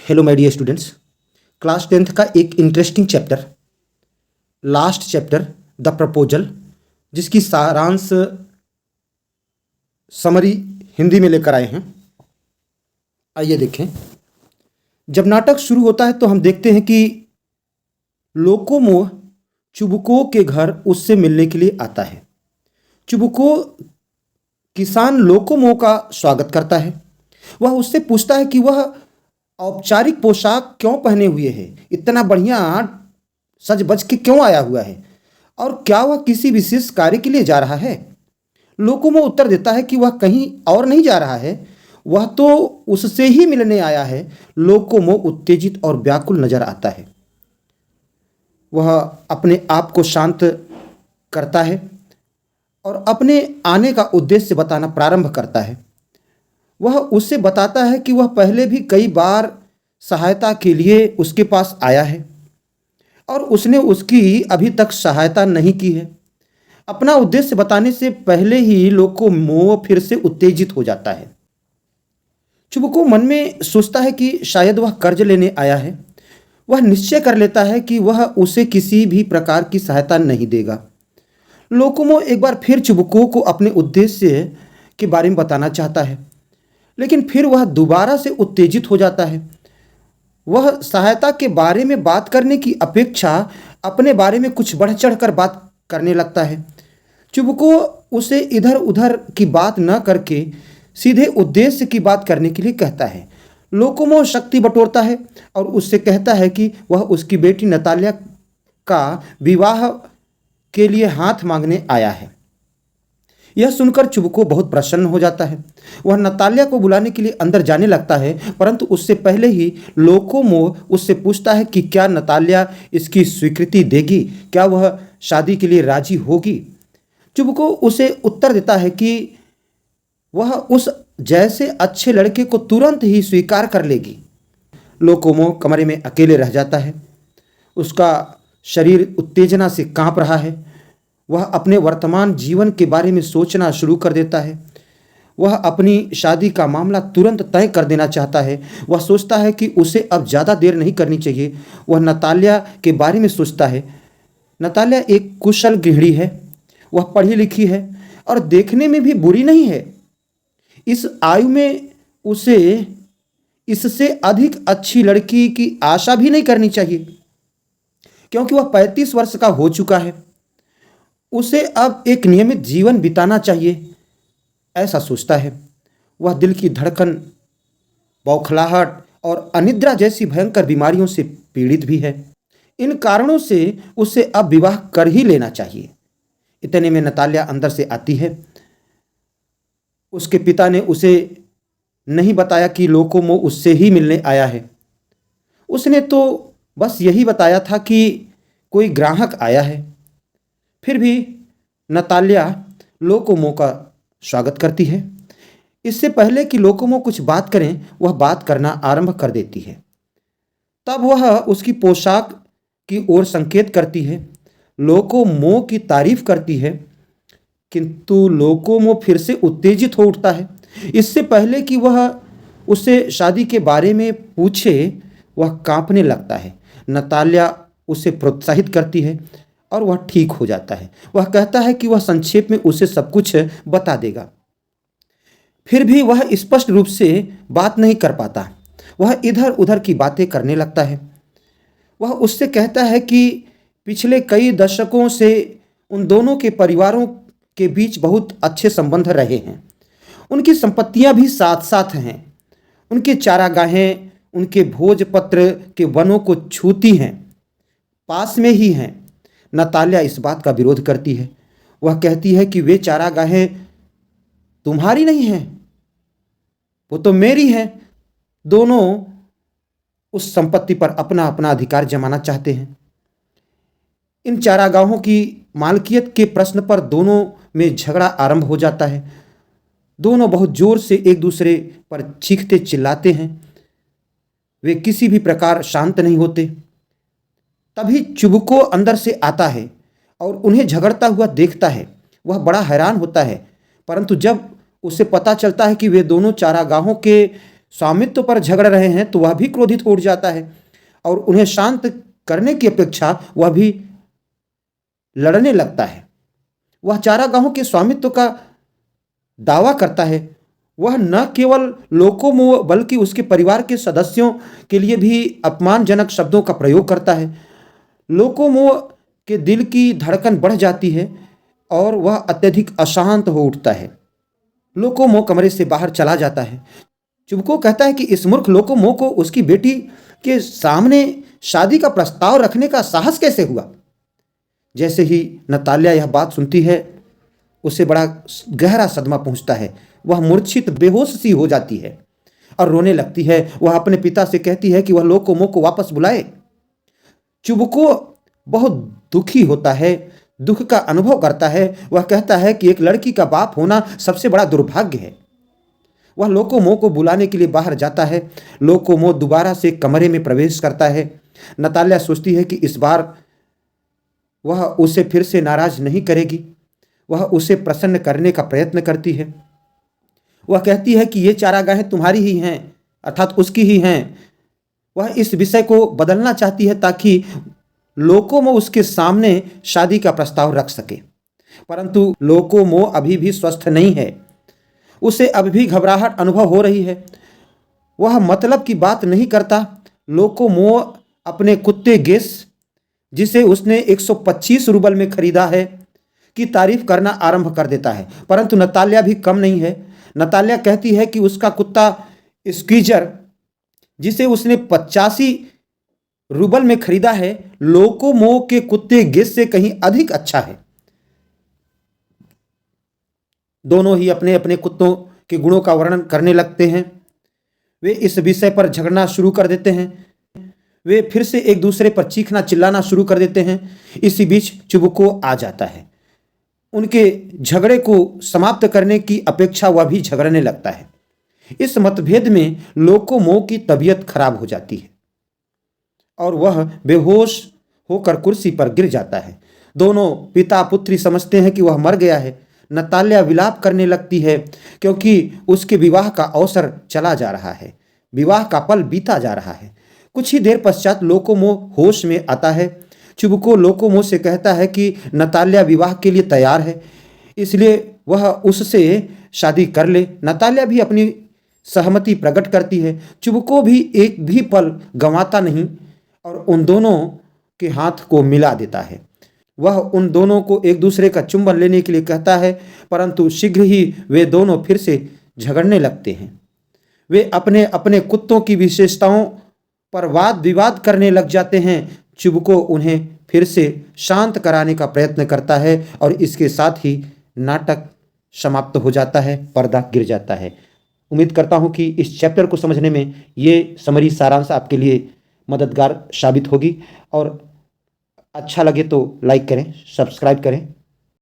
Hello my dear students. Class 10th का एक interesting chapter, last chapter the proposal, जिसकी सारांश समरी हिंदी में लेकर आए हैं। आइए देखें। जब नाटक शुरू होता है तो हम देखते हैं कि लोकोमोह चुबुको के घर उससे मिलने के लिए आता है। चुबुको किसान लोकोमोह का स्वागत करता है। वह उससे पूछता है कि वह औपचारिक पोशाक क्यों पहने हुए है, इतना बढ़िया सज बज के क्यों आया हुआ है, और क्या वह किसी विशेष कार्य के लिए जा रहा है। लोकोमो उत्तर देता है कि वह कहीं और नहीं जा रहा है, वह तो उससे ही मिलने आया है। लोकोमो उत्तेजित और व्याकुल नजर आता है। वह अपने आप को शांत करता है और अपने आने का उद्देश्य बताना प्रारंभ करता है। वह उससे बताता है कि वह पहले भी कई बार सहायता के लिए उसके पास आया है और उसने उसकी अभी तक सहायता नहीं की है। अपना उद्देश्य बताने से पहले ही लोकोमो फिर से उत्तेजित हो जाता है। चुबुको मन में सोचता है कि शायद वह कर्ज लेने आया है। वह निश्चय कर लेता है कि वह उसे किसी भी प्रकार की सहायता नहीं देगा। लोकोमो एक बार फिर चुबुको को अपने उद्देश्य के बारे में बताना चाहता है, लेकिन फिर वह दोबारा से उत्तेजित हो जाता है। वह सहायता के बारे में बात करने की अपेक्षा अपने बारे में कुछ बढ़ चढ़ कर बात करने लगता है। चुबुको उसे इधर उधर की बात न करके सीधे उद्देश्य की बात करने के लिए कहता है। लोकोमो शक्ति बटोरता है और उससे कहता है कि वह उसकी बेटी नतालिया का विवाह के लिए हाथ मांगने आया है। यह सुनकर चुबुको बहुत प्रसन्न हो जाता है। वह नतालिया को बुलाने के लिए अंदर जाने लगता है, परंतु उससे पहले ही लोकोमो उससे पूछता है कि क्या नतालिया इसकी स्वीकृति देगी, क्या वह शादी के लिए राजी होगी। चुबुको उसे उत्तर देता है कि वह उस जैसे अच्छे लड़के को तुरंत ही स्वीकार कर लेगी। लोकोमो कमरे में अकेले रह जाता है। उसका शरीर उत्तेजना से कांप रहा है। वह अपने वर्तमान जीवन के बारे में सोचना शुरू कर देता है। वह अपनी शादी का मामला तुरंत तय कर देना चाहता है। वह सोचता है कि उसे अब ज़्यादा देर नहीं करनी चाहिए। वह नतालिया के बारे में सोचता है। नतालिया एक कुशल गृहिणी है। वह पढ़ी लिखी है और देखने में भी बुरी नहीं है। इस आयु में उसे इससे अधिक अच्छी लड़की की आशा भी नहीं करनी चाहिए, क्योंकि वह 35 वर्ष का हो चुका है। उसे अब एक नियमित जीवन बिताना चाहिए, ऐसा सोचता है। वह दिल की धड़कन, बौखलाहट और अनिद्रा जैसी भयंकर बीमारियों से पीड़ित भी है। इन कारणों से उसे अब विवाह कर ही लेना चाहिए। इतने में नतालिया अंदर से आती है। उसके पिता ने उसे नहीं बताया कि लोकोमो उससे ही मिलने आया है। उसने तो बस यही बताया था कि कोई ग्राहक आया है। फिर भी नतालिया लोकोमो का स्वागत करती है। इससे पहले कि लोकोमो कुछ बात करें, वह बात करना आरंभ कर देती है। तब वह उसकी पोशाक की ओर संकेत करती है, लोकोमो की तारीफ करती है, किंतु लोकोमो फिर से उत्तेजित हो उठता है। इससे पहले कि वह उससे शादी के बारे में पूछे, वह कांपने लगता है। नतालिया उसे प्रोत्साहित करती है और वह ठीक हो जाता है। वह कहता है कि वह संक्षेप में उसे सब कुछ बता देगा। फिर भी वह स्पष्ट रूप से बात नहीं कर पाता। वह इधर उधर की बातें करने लगता है। वह उससे कहता है कि पिछले कई दशकों से उन दोनों के परिवारों के बीच बहुत अच्छे संबंध रहे हैं। उनकी संपत्तियां भी साथ साथ हैं। उनके चारागाहें उनके भोजपत्र के वनों को छूती हैं, पास में ही हैं। नतालिया इस बात का विरोध करती है। वह कहती है कि वे चारागाहें तुम्हारी नहीं हैं, वो तो मेरी हैं। दोनों उस संपत्ति पर अपना अपना अधिकार जमाना चाहते हैं। इन चारागाहों की मालकियत के प्रश्न पर दोनों में झगड़ा आरंभ हो जाता है। दोनों बहुत जोर से एक दूसरे पर चीखते चिल्लाते हैं। वे किसी भी प्रकार शांत नहीं होते। तभी चुबुको अंदर से आता है और उन्हें झगड़ता हुआ देखता है। वह बड़ा हैरान होता है, परंतु जब उसे पता चलता है कि वे दोनों चारागाहों के स्वामित्व पर झगड़ रहे हैं तो वह भी क्रोधित हो उठ जाता है और उन्हें शांत करने की अपेक्षा वह भी लड़ने लगता है। वह चारागाहों के स्वामित्व का दावा करता है। वह न केवल लोकोमोह बल्कि उसके परिवार के सदस्यों के लिए भी अपमानजनक शब्दों का प्रयोग करता है। लोकोमोह के दिल की धड़कन बढ़ जाती है और वह अत्यधिक अशांत हो उठता है। लोकोमोह कमरे से बाहर चला जाता है। चुबको कहता है कि इस मूर्ख लोकोमोह को उसकी बेटी के सामने शादी का प्रस्ताव रखने का साहस कैसे हुआ। जैसे ही नताल्या यह बात सुनती है उसे बड़ा गहरा सदमा पहुंचता है। वह मूर्छित बेहोश सी हो जाती है और रोने लगती है। वह अपने पिता से कहती है कि वह लोकोमोह को वापस बुलाए। चुबको बहुत दुखी होता है, दुख का अनुभव करता है। वह कहता है कि एक लड़की का बाप होना सबसे बड़ा दुर्भाग्य है। वह लोकोमोह को बुलाने के लिए बाहर जाता है। लोकोमोह दोबारा से कमरे में प्रवेश करता है। नताल्या सोचती है कि इस बार वह उसे फिर से नाराज नहीं करेगी। वह उसे प्रसन्न करने का प्रयत्न करती है। वह कहती है कि ये चारागाहें तुम्हारी ही हैं, अर्थात उसकी ही हैं। वह इस विषय को बदलना चाहती है ताकि लोकोमोह उसके सामने शादी का प्रस्ताव रख सके, परंतु लोकोमोह अभी भी स्वस्थ नहीं है। उसे अभी भी घबराहट अनुभव हो रही है। वह मतलब की बात नहीं करता। लोकोमोह अपने कुत्ते गेस, जिसे उसने 125 रूबल में खरीदा है, की तारीफ करना आरंभ कर देता है, परंतु नताल्या भी कम नहीं है। नताल्या कहती है कि उसका कुत्ता स्क्वीजर, जिसे उसने 85 रूबल में खरीदा है, लोकोमोह के कुत्ते गेस से कहीं अधिक अच्छा है। दोनों ही अपने अपने कुत्तों के गुणों का वर्णन करने लगते हैं। वे इस विषय पर झगड़ना शुरू कर देते हैं। वे फिर से एक दूसरे पर चीखना चिल्लाना शुरू कर देते हैं। इसी बीच चुबको आ जाता है। उनके झगड़े को समाप्त करने की अपेक्षा वह भी झगड़ने लगता है। इस मतभेद में लोकोमोह की तबीयत खराब हो जाती है और वह बेहोश होकर कुर्सी पर गिर जाता है। दोनों पिता पुत्री समझते हैं कि वह मर गया है। नताल्या विलाप करने लगती है क्योंकि उसके विवाह का अवसर चला जा रहा है, विवाह का पल बीता जा रहा है। कुछ ही देर पश्चात लोकोमोह होश में आता है। चुबको लोकोमोह से कहता है कि नताल्या विवाह के लिए तैयार है, इसलिए वह उससे शादी कर ले। नताल्या भी अपनी सहमति प्रकट करती है। चुबको भी एक भी पल गंवाता नहीं और उन दोनों के हाथ को मिला देता है। वह उन दोनों को एक दूसरे का चुंबन लेने के लिए कहता है, परंतु शीघ्र ही वे दोनों फिर से झगड़ने लगते हैं। वे अपने अपने कुत्तों की विशेषताओं पर वाद विवाद करने लग जाते हैं। चुबको उन्हें फिर से शांत कराने का प्रयत्न करता है और इसके साथ ही नाटक समाप्त हो जाता है, पर्दा गिर जाता है। उम्मीद करता हूं कि इस चैप्टर को समझने में ये समरी सारांश आपके लिए मददगार साबित होगी और अच्छा लगे तो लाइक करें, सब्सक्राइब करें।